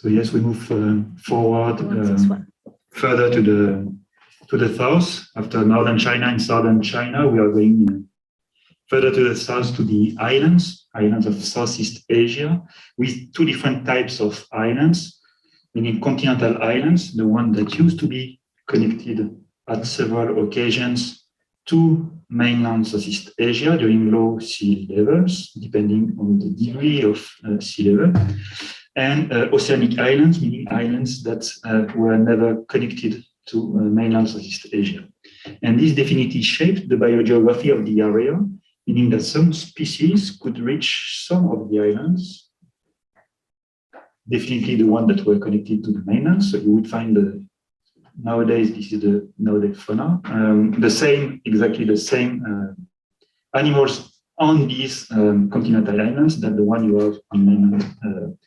So yes, we move forward further to the south. After northern China and southern China, we are going further to the south to the islands of Southeast Asia, with two different types of islands, meaning continental islands, the one that used to be connected at several occasions to mainland Southeast Asia during low sea levels, depending on the degree of sea level, and oceanic islands, meaning islands that were never connected to mainland Southeast Asia. And this definitely shaped the biogeography of the area, meaning that some species could reach some of the islands, definitely the one that were connected to the mainland. So you would find nowadays, this is the nowadays fauna, exactly the same animals on these continental islands that the one you have on mainland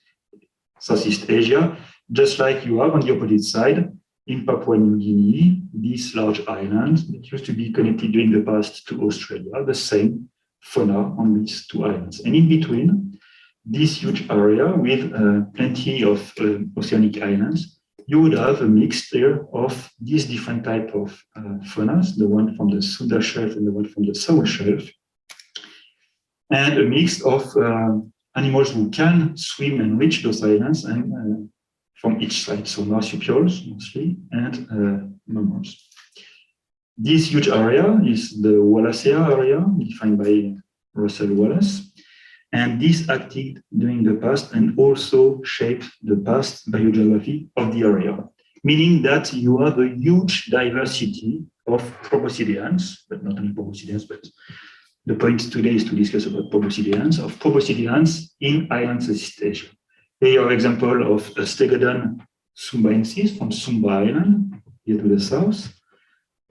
Southeast Asia, just like you have on the opposite side in Papua New Guinea, these large islands that used to be connected during the past to Australia, the same fauna on these two islands. And in between this huge area with plenty of oceanic islands, you would have a mixture of these different types of faunas, the one from the Sunda Shelf and the one from the Sewol Shelf, and a mix of animals who can swim and reach those islands and from each side, so marsupials mostly, and mammals. This huge area is the Wallacea area, defined by Russell Wallace, and this acted during the past and also shaped the past biogeography of the area, meaning that you have a huge diversity of proboscideans, but not only proboscideans, but the point today is to discuss about proboscideans in island Southeast Asia. Here you have an example of a Stegodon sumbaensis from Sumba Island, here to the south.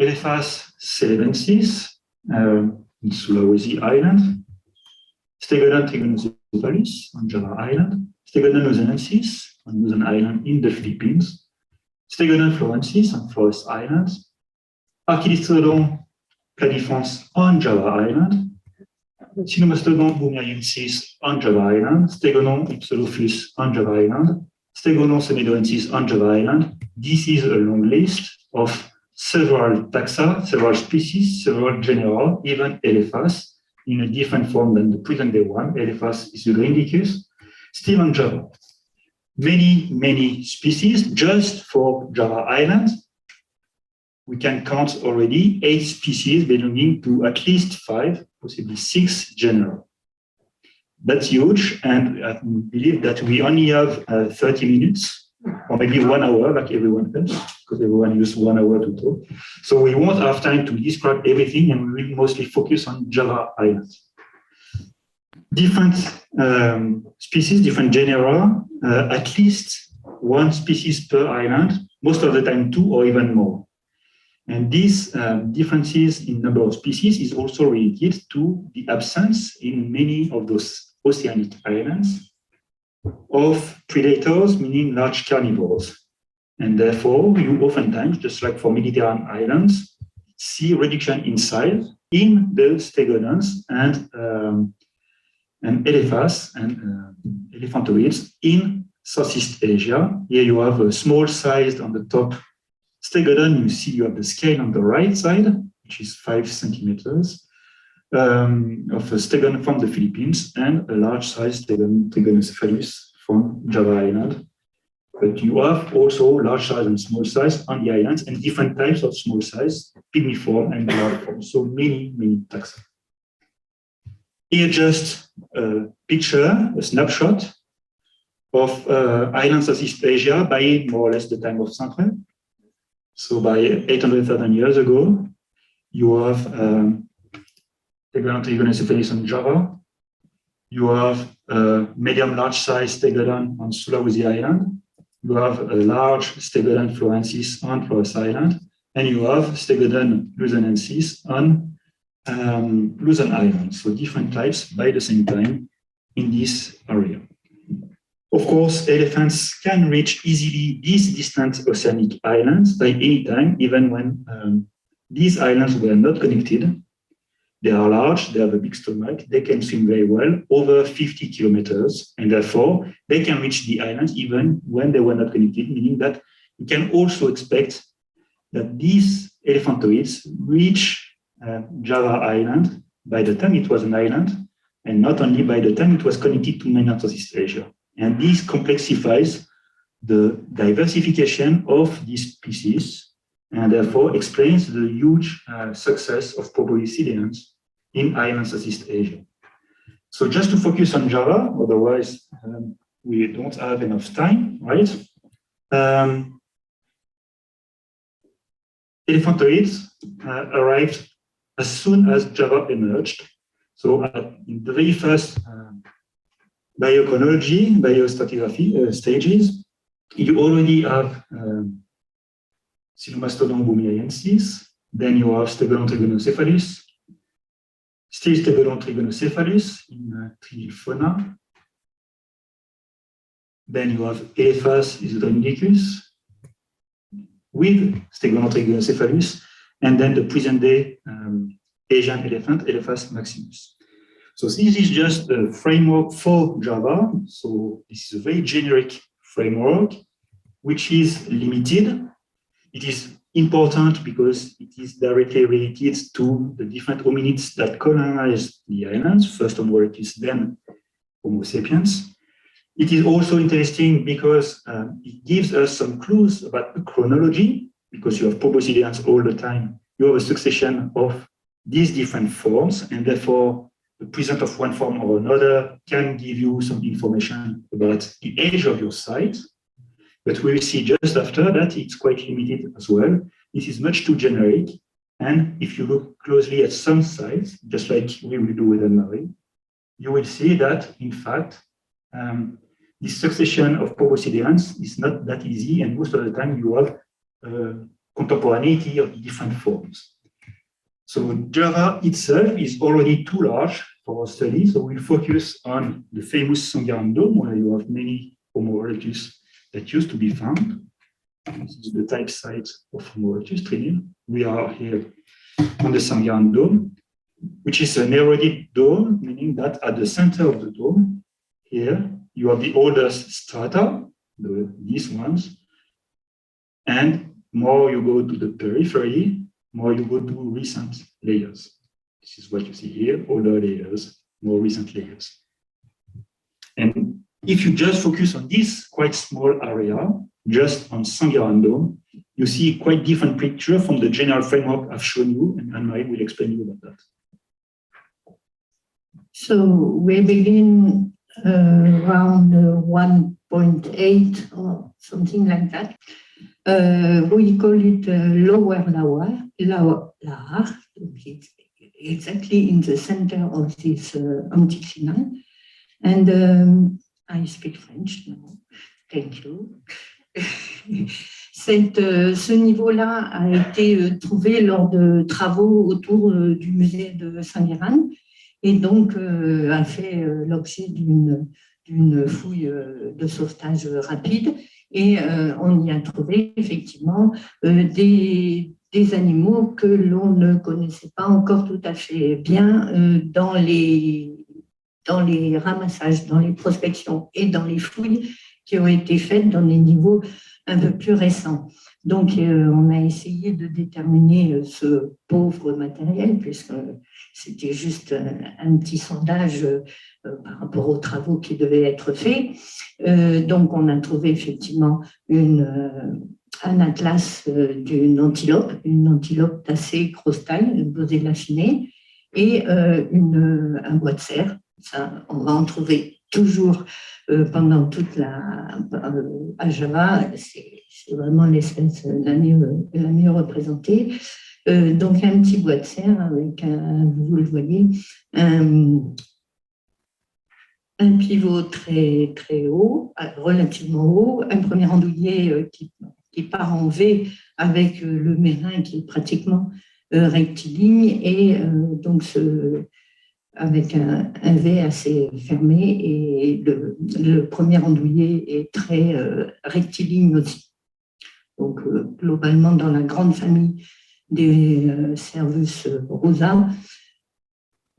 Elephas celebensis in Sulawesi Island. Stegodon trigonocephalus on Java Island. Stegodon luzonensis on Luzon Island in the Philippines. Stegodon florensis on Flores Island. Archidistrodon planifrons on Java Island. Cynomastodon boumeriensis on Java Island. Stegodon ipsilophus on Java Island. Stegodon semedoensis on Java Island. This is a long list of several taxa, several species, several genera, even Elephas, in a different form than the present-day one. Elephas is Eurindicus, still on Java. Many species just for Java Island. We can count already 8 species belonging to at least 5, possibly 6 genera. That's huge, and I believe that we only have 30 minutes, or maybe 1 hour, like everyone else, because everyone uses 1 hour to talk. So we won't have time to describe everything, and we will mostly focus on Java Island. Different species, different genera, at least 1 species per island, most of the time 2 or even more. And these differences in number of species is also related to the absence in many of those oceanic islands of predators, meaning large carnivores. And therefore, you oftentimes, just like for Mediterranean islands, see reduction in size in the stegodons and elephas and elephantoids in Southeast Asia. Here you have a small sized on the top stegodon. You see you have the scale on the right side, which is 5 centimeters, of a stegodon from the Philippines, and a large sized stegodon trigonocephalus from Java Island. But you have also large size and small size on the islands, and different types of small size, pygmiform and larviform. So many taxa. Here just a picture, a snapshot of islands of Southeast Asia by more or less the time of Central. So by 800,000 years ago, you have Stegodon trigonocephalus on Java. You have a medium-large size Stegodon on Sulawesi Island. You have a large Stegodon florensis on Flores Island. And you have Stegodon luzonensis on Luzon Island. So different types by the same time in this area. Of course, elephants can reach easily these distant oceanic islands by any time, even when these islands were not connected. They are large, they have a big stomach, they can swim very well, over 50 kilometers, and therefore they can reach the islands even when they were not connected, meaning that you can also expect that these elephantoids reach Java Island by the time it was an island, and not only by the time it was connected to mainland Southeast Asia. And this complexifies the diversification of these species, and therefore explains the huge success of proboscideans in island Southeast Asia. So just to focus on Java, otherwise we don't have enough time, right? Elephantoids arrived as soon as Java emerged. So in the very first biochronology, biostratigraphy stages, you already have Sinomastodon boomiaiensis, then you have Stegodon trigonocephalus, still Stegodon trigonocephalus in Triliphonia. Then you have Elephas isodromedicus with Stegodon trigonocephalus, and then the present-day Asian elephant, Elephas maximus. So this is just a framework for Java. So this is a very generic framework, which is limited. It is important because it is directly related to the different hominids that colonized the islands, first Homo erectus, then Homo sapiens. It is also interesting because it gives us some clues about the chronology, because you have proboscideans all the time. You have a succession of these different forms, and therefore the presence of one form or another can give you some information about the age of your site. But we will see just after that it's quite limited as well. This is much too generic. And if you look closely at some sites, just like we will do with Anne-Marie, you will see that, in fact, this succession of proboscideans is not that easy, and most of the time you have contemporaneity of different forms. So Java itself is already too large for our study, so we'll focus on the famous Sangiran Dome, where you have many Homo erectus that used to be found. This is the type site of Homo erectus, Trinil. We are here on the Sangiran Dome, which is an eroded dome, meaning that at the center of the dome, here, you have the oldest strata, these ones, and more you go to the periphery, more you go to recent layers. This is what you see here, older layers, more recent layers. And if you just focus on this quite small area, just on Sangiran Dome, you see quite different picture from the general framework I've shown you, and Anne-Marie will explain you about that. So we begin around 1.8 or something like that. We call it lower Lahar, exactly in the center of this anticlinal. And I speak French now, thank you. Ce niveau-là a été trouvé lors de travaux autour du musée de Sangiran, et donc a fait l'objet d'une fouille de sauvetage rapide, et on y a trouvé effectivement des animaux que l'on ne connaissait pas encore tout à fait bien dans les ramassages, dans les prospections et dans les fouilles qui ont été faites dans les niveaux un peu plus récents. Donc, on a essayé de déterminer ce pauvre matériel, puisque c'était juste un petit sondage par rapport aux travaux qui devaient être faits. Donc, on a trouvé effectivement un atlas d'une antilope assez grosse taille, une bosée affinée, et un bois de cerf. Ça, on va en trouver toujours pendant toute à Java. C'est vraiment l'espèce la mieux représentée. Donc, un petit bois de cerf avec, vous le voyez, un pivot très, très haut, relativement haut, un premier andouiller qui part en V avec le mérin qui est pratiquement rectiligne, et donc avec un V assez fermé, et le premier andouiller est très rectiligne aussi. Donc, globalement, dans la grande famille des Cervus rosa,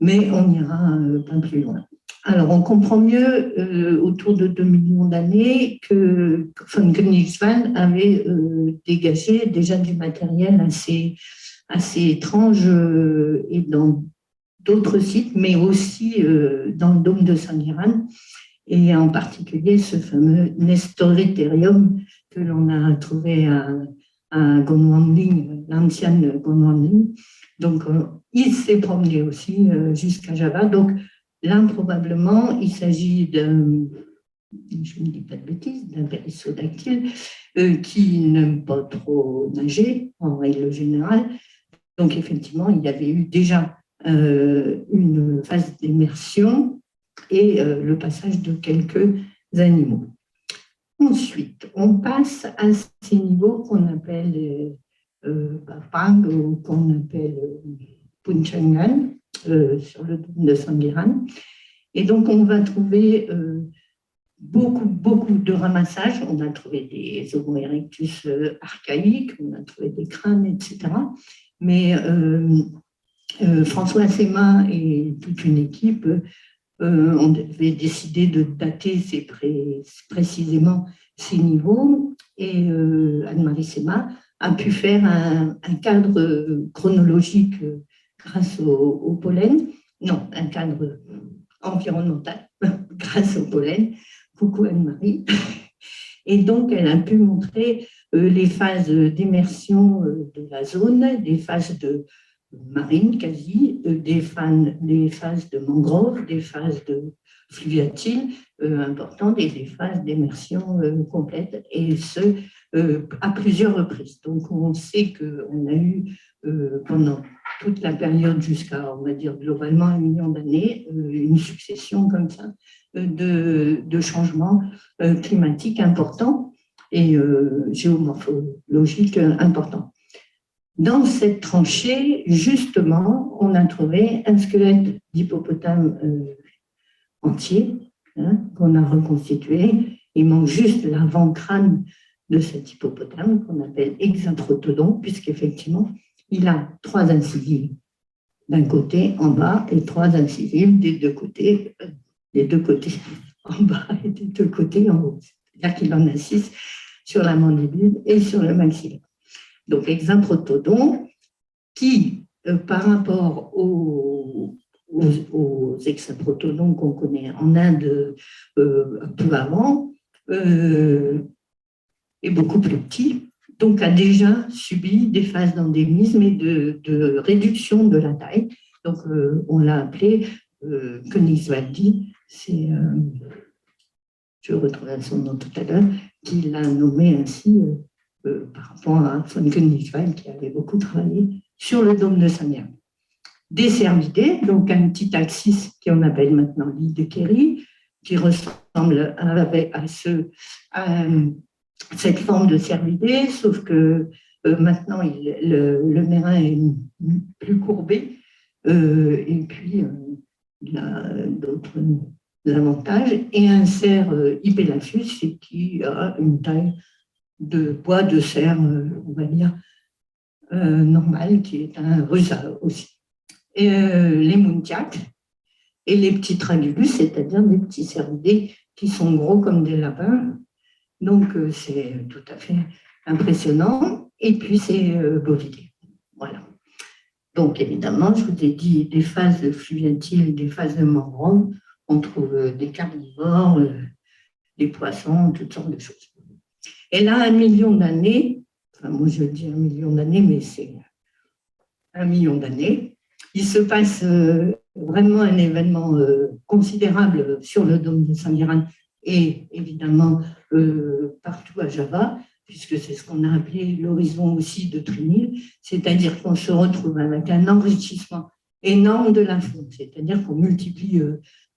mais on ira pas plus loin. Alors, on comprend mieux autour de 2 millions d'années que von Königswald avait dégagé déjà du matériel assez étrange et dans d'autres sites, mais aussi dans le dôme de Saint-Guérin, et en particulier ce fameux Nestoriterium que l'on a trouvé à Gondwanling, l'ancienne Gondwanling. Donc, il s'est promené aussi jusqu'à Java. Donc, là, probablement, il s'agit d'un, je ne dis pas de bêtises, d'un périssodactyle qui n'aime pas trop nager, en règle générale. Donc, effectivement, il y avait eu déjà une phase d'immersion et le passage de quelques animaux. Ensuite, on passe à ces niveaux qu'on appelle Papang ou qu'on appelle Punchangan sur le dôme de Saint-Guérin. Et donc, on va trouver beaucoup de ramassages. On a trouvé des Homo erectus archaïques, on a trouvé des crânes, etc. Mais François Séma et toute une équipe on avait décidé de dater précisément ces niveaux et Anne-Marie Séma a pu faire un cadre chronologique grâce au pollen, non, un cadre environnemental grâce au pollen. Coucou Anne-Marie. Et donc, elle a pu montrer les phases d'immersion de la zone, des phases de marine quasi, des phases de mangrove, des phases de fluviatile importantes et des phases d'immersion complète, et ce, à plusieurs reprises. Donc, on sait qu'on a eu pendant toute la période jusqu'à, on va dire, globalement 1 million d'années, une succession comme ça de changements climatiques importants et géomorphologiques importants. Dans cette tranchée, justement, on a trouvé un squelette d'hippopotame entier qu'on a reconstitué. Il manque juste l'avant-crâne de cet hippopotame qu'on appelle hexaprotodon, puisqu'effectivement, il a 3 incisives d'un côté en bas et 3 incisives des deux côtés en bas et des deux côtés en haut. C'est-à-dire qu'il en a 6 sur la mandibule et sur le maxillaire. Donc, hexaprotodon qui, par rapport aux hexaprotodons qu'on connaît en Inde un peu avant, est beaucoup plus petit, donc a déjà subi des phases d'endémisme et de réduction de la taille. Donc, on l'a appelé Königswaldi, c'est, je retrouverai son nom tout à l'heure, qui l'a nommé ainsi par rapport à von Königswald qui avait beaucoup travaillé sur le dôme de Saint-Guérin. Des cervidés, donc un petit axis qu'on appelle maintenant l'île de Kerry, qui ressemble à cette forme de cervidé, sauf que maintenant le mérin est plus courbé et puis il a d'autres avantages, et un cerf Hypelaphus qui a une taille de bois de cerf, on va dire, normal, qui est un rusa aussi. Et les muntjacs et les petits tragulus, c'est-à-dire des petits cervidés qui sont gros comme des lapins. Donc, c'est tout à fait impressionnant. Et puis, c'est bovidé. Voilà. Donc, évidemment, je vous ai dit des phases fluviatiles, des phases de mangrove. On trouve des carnivores, des poissons, toutes sortes de choses. Et là, 1 million d'années, enfin, moi je dis 1 million d'années, mais c'est 1 million d'années, il se passe vraiment un événement considérable sur le dôme de Saint-Guérin et évidemment partout à Java, puisque c'est ce qu'on a appelé l'horizon aussi de Trinil, c'est-à-dire qu'on se retrouve avec un enrichissement énorme de la faune, c'est-à-dire qu'on multiplie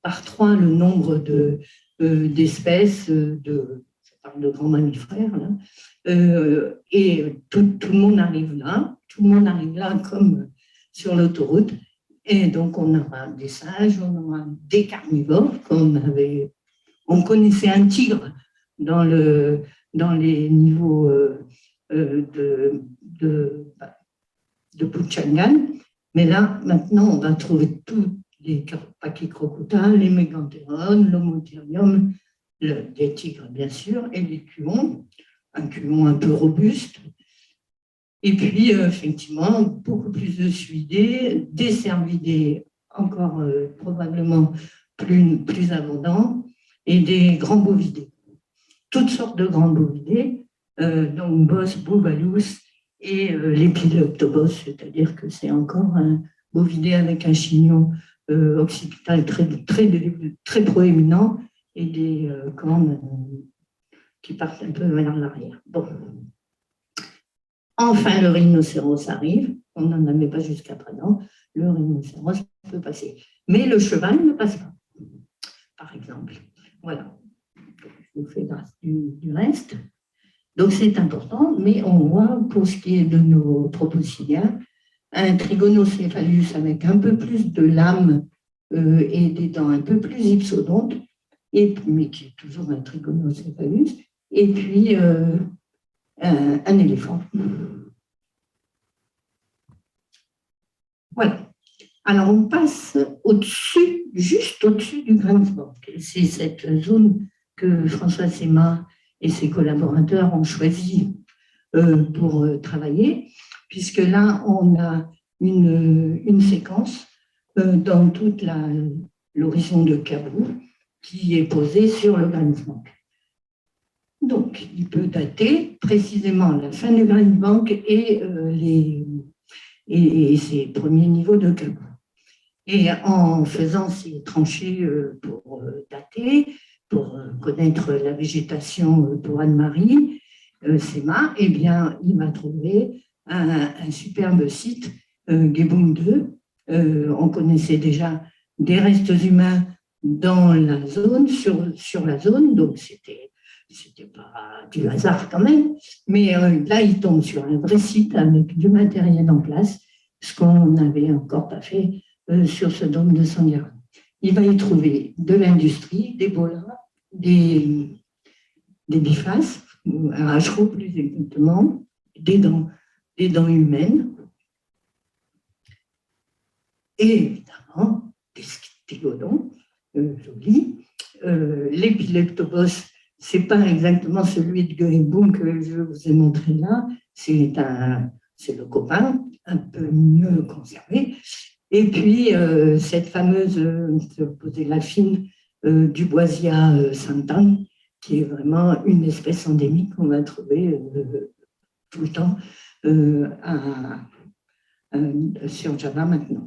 par 3 le nombre d'espèces, de grands mammifères, là. Et tout le monde arrive là, comme sur l'autoroute, et donc on aura des singes, on aura des carnivores, on connaissait un tigre dans les niveaux de Punchangan, mais là maintenant on va trouver toutes les pachycrocota, les mégantérones, l'homotherium, les tigres bien sûr, et les cuons, un cuon un peu robuste. Et puis, effectivement, beaucoup plus de suidés, des cervidés encore probablement plus abondants, et des grands bovidés. Toutes sortes de grands bovidés, donc Bos, Boubalus et l'Epileptobos, c'est-à-dire que c'est encore un bovidé avec un chignon occipital très proéminent et des cornes qui partent un peu vers l'arrière. Bon. Enfin, le rhinocéros arrive. On n'en avait pas jusqu'à présent. Le rhinocéros peut passer. Mais le cheval ne passe pas, par exemple. Voilà. Je vous fais grâce du reste. Donc, c'est important. Mais on voit, pour ce qui est de nos proboscidiens, un trigonocéphalus avec un peu plus de lames et des dents un peu plus ipsodontes, mais qui est toujours un trigonocéphalus, et puis un éléphant. Voilà. Alors, on passe au-dessus, juste au-dessus du Grensbank. C'est cette zone que François Séma et ses collaborateurs ont choisi pour travailler, puisque là, on a une séquence dans toute l'horizon de Cabot qui est posée sur le Grensbank. Donc, il peut dater précisément la fin du Grensbank et ses premiers niveaux de Cabot. Et en faisant ces tranchées pour dater, pour connaître la végétation pour Anne-Marie Séma, eh bien, il m'a trouvé un superbe site, Gebung 2. On connaissait déjà des restes humains dans la zone, sur la zone, donc c'était pas du hasard quand même, mais là, il tombe sur un vrai site avec du matériel en place, ce qu'on n'avait encore pas fait sur ce dôme de Sanguérin. Il va y trouver de l'industrie, des bolas, des bifaces, un hachereau plus exactement, des dents humaines, et évidemment des stégodons jolis. L'épileptobos, ce n'est pas exactement celui de Goemboum que je vous ai montré là, c'est le copain, un peu mieux conservé. Et puis, cette fameuse Posélafine du Boisia Sainte-Anne, qui est vraiment une espèce endémique qu'on va trouver tout le temps sur Java maintenant.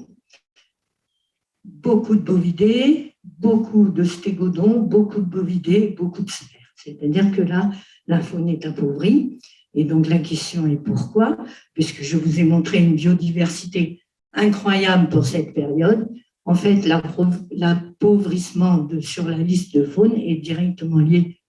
Beaucoup de bovidés, beaucoup de stégodons, beaucoup de bovidés, beaucoup de cerfs. C'est-à-dire que là, la faune est appauvrie. Et donc, la question est pourquoi? Puisque je vous ai montré une biodiversité incroyable pour cette période. En fait, l'appauvrissement sur la liste de faune est directement lié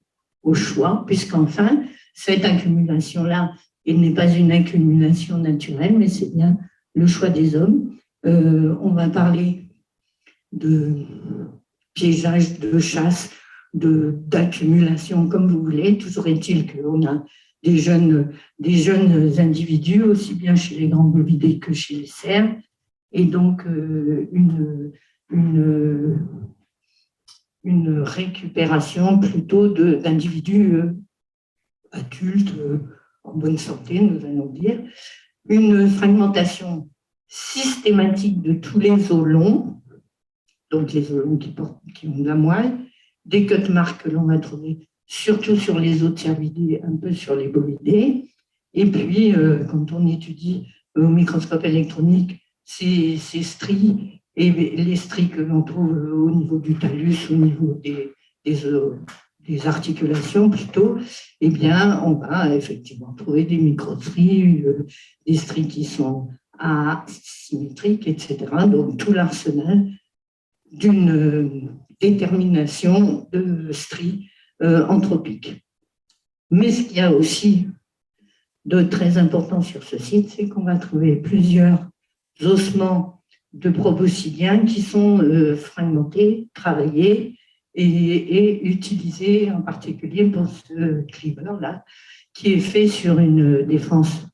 au choix, puisqu'enfin, cette accumulation-là, elle n'est pas une accumulation naturelle, mais c'est bien le choix des hommes. On va parler de piégeage, de chasse, d'accumulation, comme vous voulez. Toujours est-il qu'on a des jeunes individus, aussi bien chez les grands bovidés que chez les cerfs, et donc une récupération plutôt d'individus adultes, en bonne santé, nous allons dire, une fragmentation systématique de tous les os longs, donc les os longs qui ont de la moelle, des cut marks que l'on va trouver surtout sur les os de cervidés, un peu sur les bovidés, et puis quand on étudie au microscope électronique ces stries et les stries que l'on trouve au niveau du talus, au niveau des articulations plutôt, eh bien, on va effectivement trouver des micro-stries, des stries qui sont asymétriques, etc. Donc, tout l'arsenal d'une détermination de stries anthropiques. Mais ce qu'il y a aussi de très important sur ce site, c'est qu'on va trouver plusieurs ossements de proboscidiens qui sont fragmentés, travaillés et utilisés en particulier pour ce cleaver-là, qui est fait sur une défense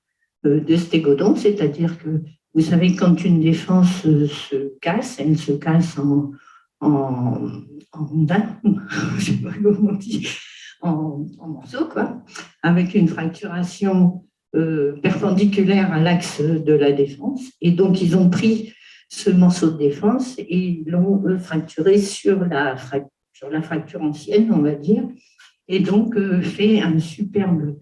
de stégodon, c'est-à-dire que Vous savez, quand une défense se casse, elle se casse en dents, je ne sais pas comment on dit, en morceaux, quoi, avec une fracturation perpendiculaire à l'axe de la défense. Et donc, ils ont pris ce morceau de défense et ils l'ont fracturé sur la fracture ancienne, on va dire, et donc fait un superbe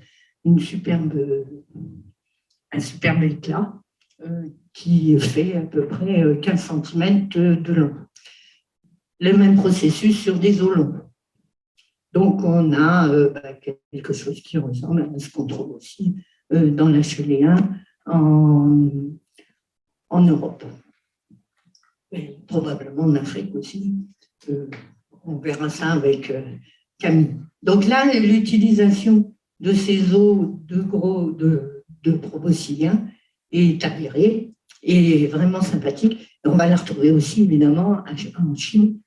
éclat qui fait à peu près 15 cm de long. Le même processus sur des os longs. Donc, on a quelque chose qui ressemble à ce qu'on trouve aussi dans l'HLA en Europe. Et probablement en Afrique aussi. On verra ça avec Camille. Donc là, l'utilisation de ces os de proboscidiens est avérée et vraiment sympathique. Et on va la retrouver aussi, évidemment, en Chine,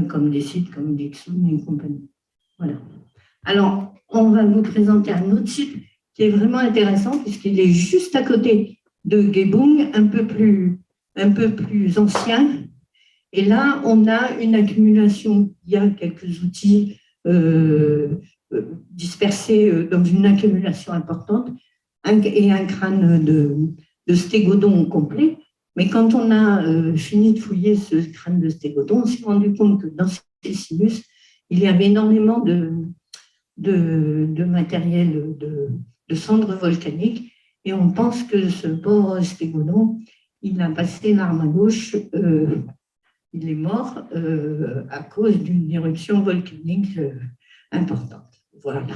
comme des sites comme Dixon et compagnie. Voilà. Alors, on va vous présenter un autre site qui est vraiment intéressant puisqu'il est juste à côté de Gebung, un peu plus ancien. Et là, on a une accumulation. Il y a quelques outils dispersés dans une accumulation importante et un crâne de stégodon complet. Mais quand on a fini de fouiller ce crâne de stégodon, on s'est rendu compte que dans ces sinus, il y avait énormément de matériel, de cendres volcaniques. Et on pense que ce pauvre stégodon, il a passé l'arme à gauche, il est mort à cause d'une éruption volcanique importante. Voilà.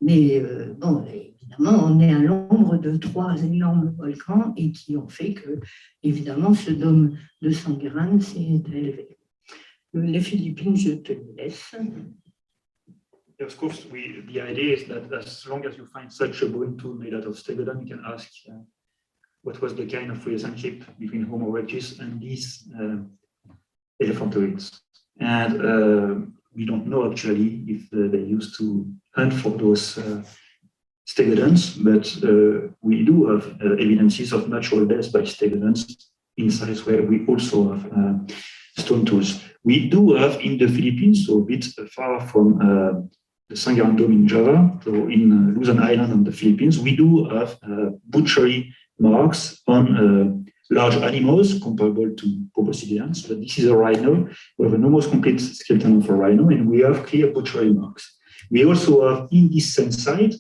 Mais bon, évidemment, on est à l'ombre de 3 énormes volcans et qui ont fait que, évidemment, ce dôme de Sangiran s'est élevé. Les Philippines, je te les laisse. Of course, the idea is that as long as you find such a bone tool made out of stegodon, you can ask what was the kind of relationship between Homo erectus and these elephantoids. And we don't know actually if they used to hunt for those stegodons, but we do have evidences of natural death by stegodons in sites where we also have stone tools. We do have in the Philippines, so a bit far from the Sangiran Dome in Java, so in Luzon Island on the Philippines, we do have butchery marks on large animals comparable to proboscideans, but this is a rhino. We have an almost complete skeleton of a rhino, and we have clear butchery marks. We also have in this same site,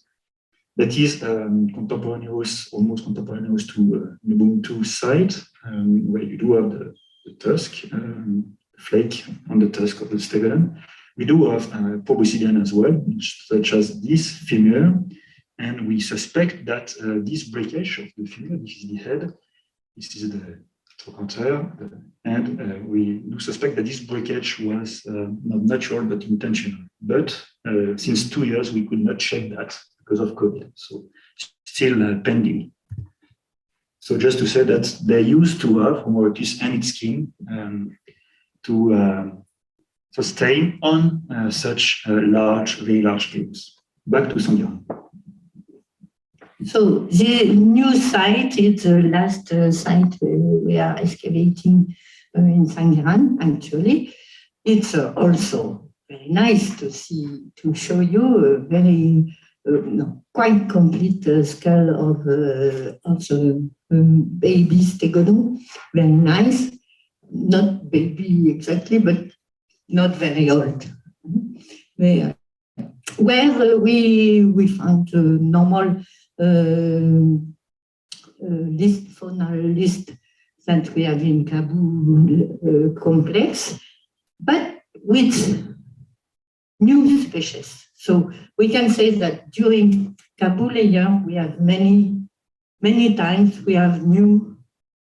that is almost contemporaneous to Ubuntu site, where you do have the tusk, flake on the tusk of the stegodon. We do have proboscidean as well, such as this femur, and we suspect that this breakage of the femur, this is the head, this is the trochanter, and we do suspect that this breakage was not natural but intentional. But since 2 years, we could not check that because of COVID, so still pending. So just to say that they used to have Homo erectus and its skin to sustain on such very large caves. Back to Sangiran. So the new site is the last site we are excavating in Sangiran, actually. It's also very nice to show you a very quite complete skull of the baby stegodon. Very nice, not baby exactly, but not very old. Where we found a normal faunal list that we have in Kabul complex, but with new species. So we can say that during Kabul year, we have many times we have new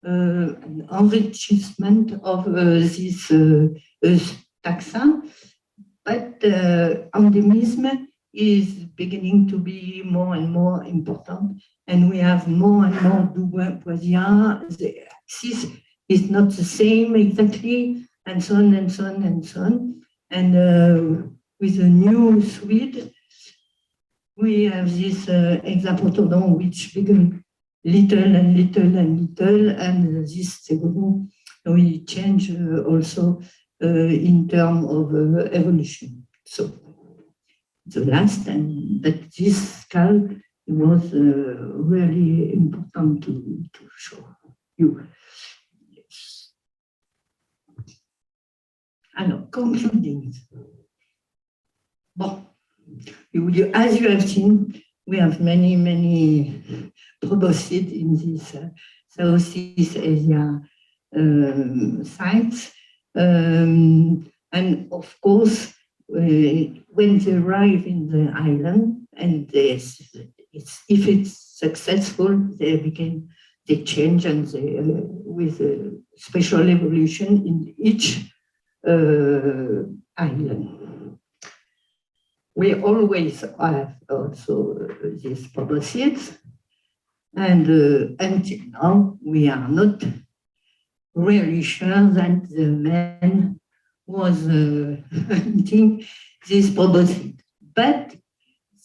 enrichment of this taxa, but endemism is beginning to be more and more important, and we have more and more Duboisia. The axis is not the same exactly, and so on and so on and so on. And with a new Swede, we have this Hexapotodon, which little and little and little, and this second we change also in terms of evolution. So the last, and but this skull was really important to show you. Yes. Alors, concluding. Bon, as you have seen, we have many proboscids in this Southeast Asia sites. And of course, when they arrive in the island, and if it's successful, they change, and with a special evolution in each island. We always have also these proboscids, and until now, we are not really sure that the man was hunting this proboscid. But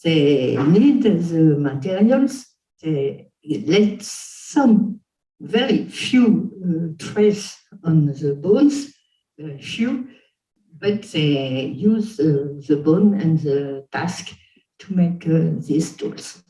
they need the materials, they let some very few trace on the bones, very few, but they use the bone and the tusk to make these tools.